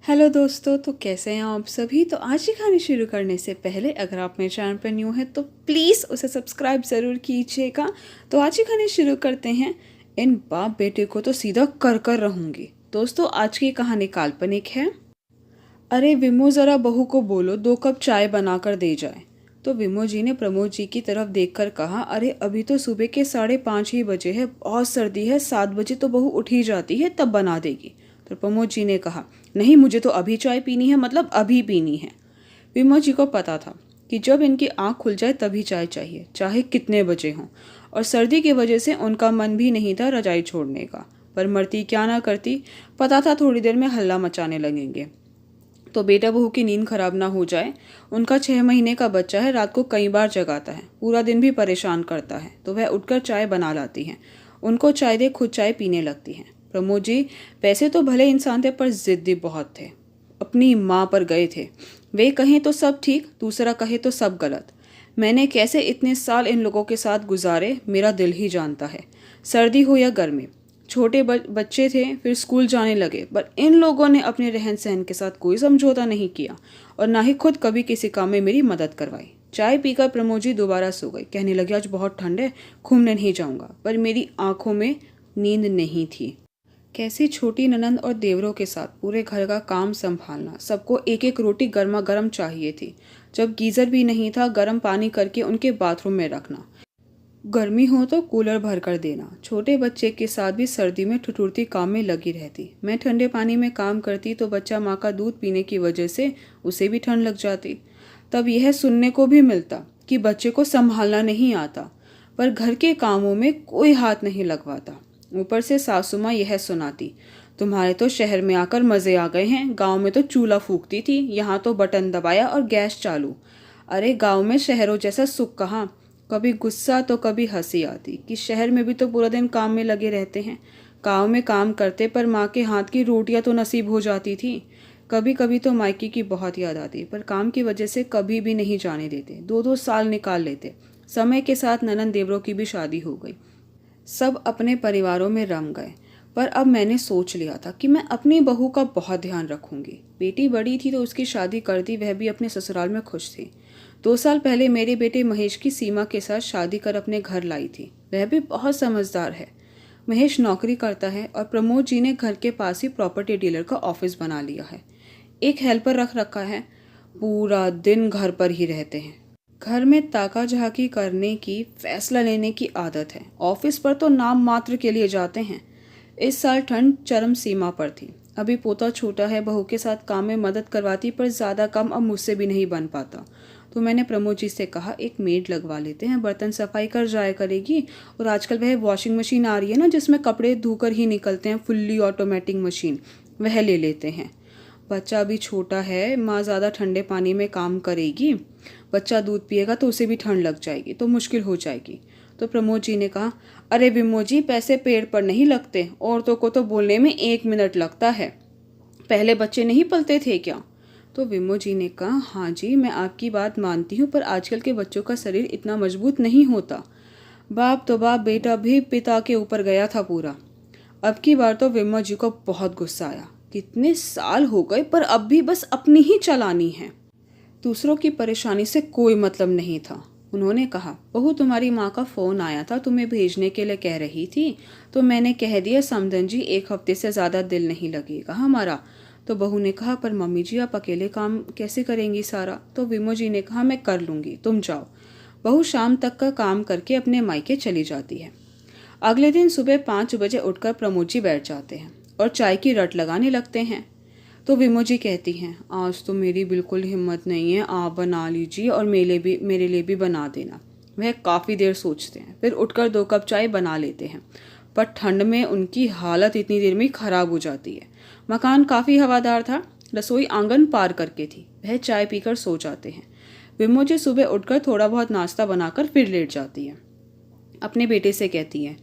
Hello दोस्तों, तो कैसे हैं आप सभी। तो आज की कहानी शुरू करने से पहले अगर आप मेरे चैनल पर न्यू हैं तो प्लीज़ उसे सब्सक्राइब ज़रूर कीजिएगा। तो आज की कहानी शुरू करते हैं। इन बाप बेटे को तो सीधा कर कर रहूँगी। दोस्तों, आज की कहानी काल्पनिक है। अरे विमो, ज़रा बहू को बोलो 2 कप चाय बना कर दे जाए। तो विमो जी ने प्रमोद जी की तरफ देखकर कहा, अरे अभी तो सुबह के 5:30 ही बजे है, बहुत सर्दी है, 7 बजे तो बहू उठ ही जाती है, तब बना देगी। तो प्रमोद जी ने कहा, नहीं, मुझे तो अभी चाय पीनी है, मतलब अभी पीनी है। विमो जी को पता था कि जब इनकी आंख खुल जाए तभी चाय चाहिए, चाहे कितने बजे हों। और सर्दी की वजह से उनका मन भी नहीं था रजाई छोड़ने का, पर मरती क्या ना करती। पता था थोड़ी देर में हल्ला मचाने लगेंगे तो बेटा बहू की नींद खराब ना हो जाए। उनका 6 महीने का बच्चा है, रात को कई बार जगाता है, पूरा दिन भी परेशान करता है, तो वह उठकर चाय बना लाती हैं। उनको चाय दे खुद चाय पीने लगती हैं। प्रमोद जी पैसे तो भले इंसान थे, पर जिद्दी बहुत थे। अपनी माँ पर गए थे। वे कहें तो सब ठीक, दूसरा कहे तो सब गलत। मैंने कैसे इतने साल इन लोगों के साथ गुजारे, मेरा दिल ही जानता है। सर्दी हो या गर्मी, छोटे बच्चे थे, फिर स्कूल जाने लगे, पर इन लोगों ने अपने रहन सहन के साथ कोई समझौता नहीं किया और ना ही खुद कभी किसी काम में मेरी मदद करवाई। चाय पीकर प्रमोद जी दोबारा सो गई। कहने लगे, आज बहुत ठंड है, घूमने नहीं जाऊंगा। पर मेरी आंखों में नींद नहीं थी। कैसी छोटी ननंद और देवरों के साथ पूरे घर का काम संभालना, सबको एक एक रोटी गर्मा गर्म चाहिए थी। जब गीजर भी नहीं था, गर्म पानी करके उनके बाथरूम में रखना। गर्मी हो तो कूलर भर कर देना। छोटे बच्चे के साथ भी सर्दी में ठिठुरती काम में लगी रहती। मैं ठंडे पानी में काम करती तो बच्चा माँ का दूध पीने की वजह से उसे भी ठंड लग जाती। तब यह सुनने को भी मिलता कि बच्चे को संभालना नहीं आता, पर घर के कामों में कोई हाथ नहीं लगवाता। ऊपर से सासू माँ यह सुनाती, तुम्हारे तो शहर में आकर मज़े आ गए हैं, गांव में तो चूल्हा फूकती थी, यहाँ तो बटन दबाया और गैस चालू। अरे गांव में शहरों जैसा सुख कहाँ। कभी गुस्सा तो कभी हंसी आती कि शहर में भी तो पूरा दिन काम में लगे रहते हैं। गांव में काम करते पर माँ के हाथ की रोटियां तो नसीब हो जाती थी। कभी कभी तो मायके की बहुत याद आती, पर काम की वजह से कभी भी नहीं जाने देते। 2-2 साल निकाल लेते। समय के साथ ननंद देवरों की भी शादी हो गई, सब अपने परिवारों में रम गए। पर अब मैंने सोच लिया था कि मैं अपनी बहू का बहुत ध्यान रखूंगी। बेटी बड़ी थी तो उसकी शादी कर दी, वह भी अपने ससुराल में खुश थी। 2 साल पहले मेरे बेटे महेश की सीमा के साथ शादी कर अपने घर लाई थी। वह भी बहुत समझदार है। महेश नौकरी करता है और प्रमोद जी ने घर के पास ही प्रॉपर्टी डीलर का ऑफिस बना लिया है। एक हेल्पर रख रखा है, पूरा दिन घर पर ही रहते हैं। घर में ताका झाकी करने की, फैसला लेने की आदत है। ऑफिस पर तो नाम मात्र के लिए जाते हैं। इस साल ठंड चरम सीमा पर थी। अभी पोता छोटा है, बहू के साथ काम में मदद करवाती, पर ज़्यादा काम अब मुझसे भी नहीं बन पाता। तो मैंने प्रमोद जी से कहा, एक मेड लगवा लेते हैं, बर्तन सफाई कर जाया करेगी। और आजकल वह वॉशिंग मशीन आ रही है ना, जिसमें कपड़े धोकर ही निकलते हैं, फुल्ली ऑटोमेटिक मशीन, वह ले लेते हैं। बच्चा अभी छोटा है, माँ ज़्यादा ठंडे पानी में काम करेगी, बच्चा दूध पिएगा तो उसे भी ठंड लग जाएगी, तो मुश्किल हो जाएगी। तो प्रमोद जी ने कहा, अरे विमो जी, पैसे पेड़ पर नहीं लगते, औरतों को तो बोलने में 1 मिनट लगता है। पहले बच्चे नहीं पलते थे क्या? तो विमो जी ने कहा, हाँ जी, मैं आपकी बात मानती हूँ, पर आजकल के बच्चों का शरीर इतना मजबूत नहीं होता। बाप तो बाप, बेटा भी पिता के ऊपर गया था पूरा। अब की बार तो विमो जी को बहुत गुस्सा आया। कितने साल हो गए, पर अब भी बस अपनी ही चलानी है, दूसरों की परेशानी से कोई मतलब नहीं था। उन्होंने कहा, बहू, तुम्हारी माँ का फ़ोन आया था, तुम्हें भेजने के लिए कह रही थी, तो मैंने कह दिया, समधन जी 1 हफ्ते से ज़्यादा दिल नहीं लगेगा हमारा। तो बहू ने कहा, पर मम्मी जी, आप अकेले काम कैसे करेंगी सारा? तो विमो जी ने कहा, मैं कर लूँगी, तुम जाओ। बहू शाम तक का काम करके अपने मायके चली जाती है। अगले दिन सुबह 5 बजे उठकर प्रमोद जी बैठ जाते हैं और चाय की रट लगाने लगते हैं। तो विमो जी कहती हैं, आज तो मेरी बिल्कुल हिम्मत नहीं है, आप बना लीजिए और मेरे लिए भी बना देना। वह काफ़ी देर सोचते हैं, फिर उठकर 2 कप चाय बना लेते हैं। पर ठंड में उनकी हालत इतनी देर में ख़राब हो जाती है। मकान काफ़ी हवादार था, रसोई आंगन पार करके थी। वह चाय पीकर सो जाते हैं। विमो जी सुबह उठकर थोड़ा बहुत नाश्ता बनाकर फिर लेट जाती है। अपने बेटे से कहती हैं,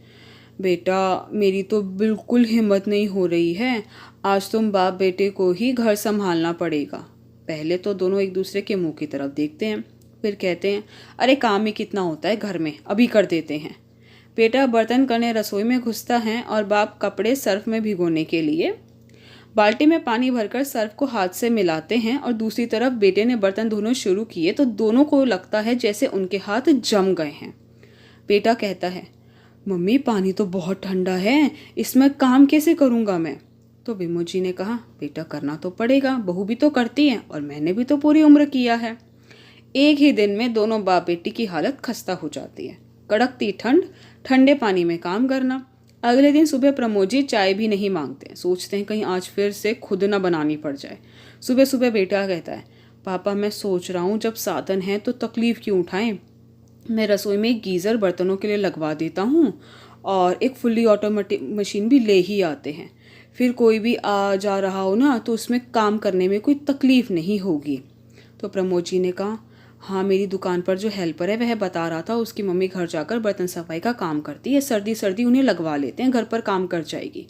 बेटा, मेरी तो बिल्कुल हिम्मत नहीं हो रही है, आज तुम बाप बेटे को ही घर संभालना पड़ेगा। पहले तो दोनों एक दूसरे के मुंह की तरफ देखते हैं, फिर कहते हैं, अरे काम ही कितना होता है घर में, अभी कर देते हैं। बेटा बर्तन करने रसोई में घुसता है और बाप कपड़े सर्फ में भिगोने के लिए। बाल्टी में पानी भरकर सर्फ को हाथ से मिलाते हैं और दूसरी तरफ बेटे ने बर्तन धोने शुरू किए तो दोनों को लगता है जैसे उनके हाथ जम गए हैं। बेटा कहता है, मम्मी पानी तो बहुत ठंडा है, इसमें काम कैसे करूँगा मैं? तो विमोजी ने कहा, बेटा करना तो पड़ेगा, बहू भी तो करती है और मैंने भी तो पूरी उम्र किया है। एक ही दिन में दोनों बाप बेटी की हालत खस्ता हो जाती है। कड़कती ठंड, ठंडे पानी में काम करना। अगले दिन सुबह प्रमोद चाय भी नहीं मांगते, सोचते हैं कहीं आज फिर से खुद ना बनानी पड़ जाए। सुबह सुबह बेटा कहता है, पापा मैं सोच रहा हूँ जब साधन है तो तकलीफ़ क्यों उठाएं। मैं रसोई में एक गीज़र बर्तनों के लिए लगवा देता हूँ और एक फुल्ली ऑटोमेटिक मशीन भी ले ही आते हैं। फिर कोई भी आ जा रहा हो ना तो उसमें काम करने में कोई तकलीफ़ नहीं होगी। तो प्रमोद जी ने कहा, हाँ मेरी दुकान पर जो हेल्पर है वह बता रहा था उसकी मम्मी घर जाकर बर्तन सफाई का काम करती है, सर्दी सर्दी उन्हें लगवा लेते हैं, घर पर काम कर जाएगी।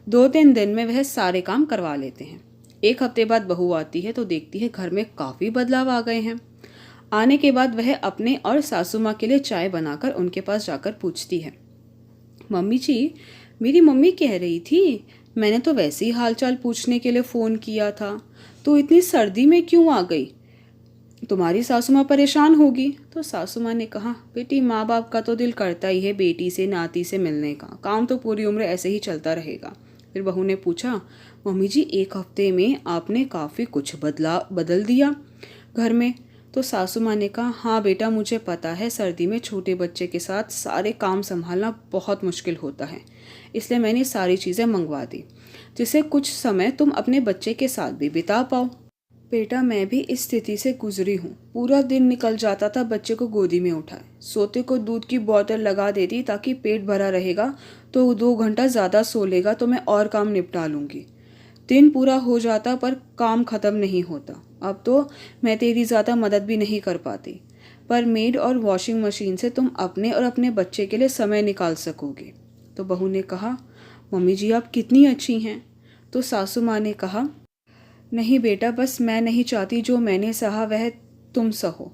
2-3 दिन में वह सारे काम करवा लेते हैं। एक हफ्ते बाद बहू आती है तो देखती है घर में काफ़ी बदलाव आ गए हैं। आने के बाद वह अपने और सासू माँ के लिए चाय बनाकर उनके पास जाकर पूछती है, मम्मी जी मेरी मम्मी कह रही थी मैंने तो वैसे ही हालचाल पूछने के लिए फ़ोन किया था, तो इतनी सर्दी में क्यों आ गई? तुम्हारी सासू माँ परेशान होगी। तो सासू माँ ने कहा, बेटी माँ बाप का तो दिल करता ही है बेटी से नाती से मिलने का, काम तो पूरी उम्र ऐसे ही चलता रहेगा। फिर बहू ने पूछा, मम्मी जी 1 हफ्ते में आपने काफ़ी कुछ बदल दिया घर में। तो सासू माँ ने कहा, हाँ बेटा मुझे पता है सर्दी में छोटे बच्चे के साथ सारे काम संभालना बहुत मुश्किल होता है, इसलिए मैंने सारी चीज़ें मंगवा दी जिससे कुछ समय तुम अपने बच्चे के साथ भी बिता पाओ। बेटा मैं भी इस स्थिति से गुजरी हूँ, पूरा दिन निकल जाता था बच्चे को गोदी में उठाए, सोते को दूध की बोतल लगा देती ताकि पेट भरा रहेगा तो 2 घंटा ज़्यादा सो लेगा तो मैं और काम निपटा लूँगी। दिन पूरा हो जाता पर काम ख़त्म नहीं होता। अब तो मैं तेरी ज़्यादा मदद भी नहीं कर पाती, पर मेड और वॉशिंग मशीन से तुम अपने और अपने बच्चे के लिए समय निकाल सकोगे। तो बहू ने कहा, मम्मी जी आप कितनी अच्छी हैं। तो सासू माँ ने कहा, नहीं बेटा बस मैं नहीं चाहती जो मैंने सहा वह तुम सहो।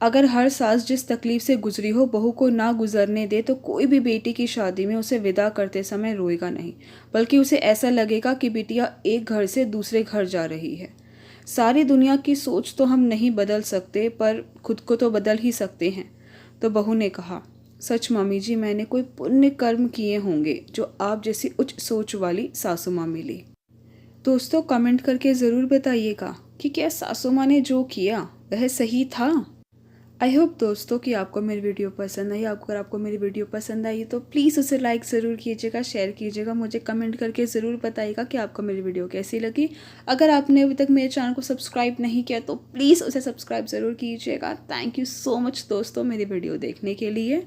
अगर हर सास जिस तकलीफ से गुजरी हो बहू को ना गुजरने दे तो कोई भी बेटी की शादी में उसे विदा करते समय रोएगा नहीं, बल्कि उसे ऐसा लगेगा कि बिटिया एक घर से दूसरे घर जा रही है। सारी दुनिया की सोच तो हम नहीं बदल सकते पर खुद को तो बदल ही सकते हैं। तो बहू ने कहा, सच मम्मी जी मैंने कोई पुण्य कर्म किए होंगे जो आप जैसी उच्च सोच वाली सासू माँ मिली। दोस्तों कमेंट करके ज़रूर बताइएगा कि क्या सासू माँ ने जो किया वह सही था। आई होप दोस्तों कि आपको मेरी वीडियो पसंद आई। अगर आपको मेरी वीडियो पसंद आई तो प्लीज़ उसे लाइक ज़रूर कीजिएगा, शेयर कीजिएगा, मुझे कमेंट करके ज़रूर बताइएगा कि आपको मेरी वीडियो कैसी लगी। अगर आपने अभी तक मेरे चैनल को सब्सक्राइब नहीं किया तो प्लीज़ उसे सब्सक्राइब ज़रूर कीजिएगा। थैंक यू सो मच दोस्तों मेरी वीडियो देखने के लिए।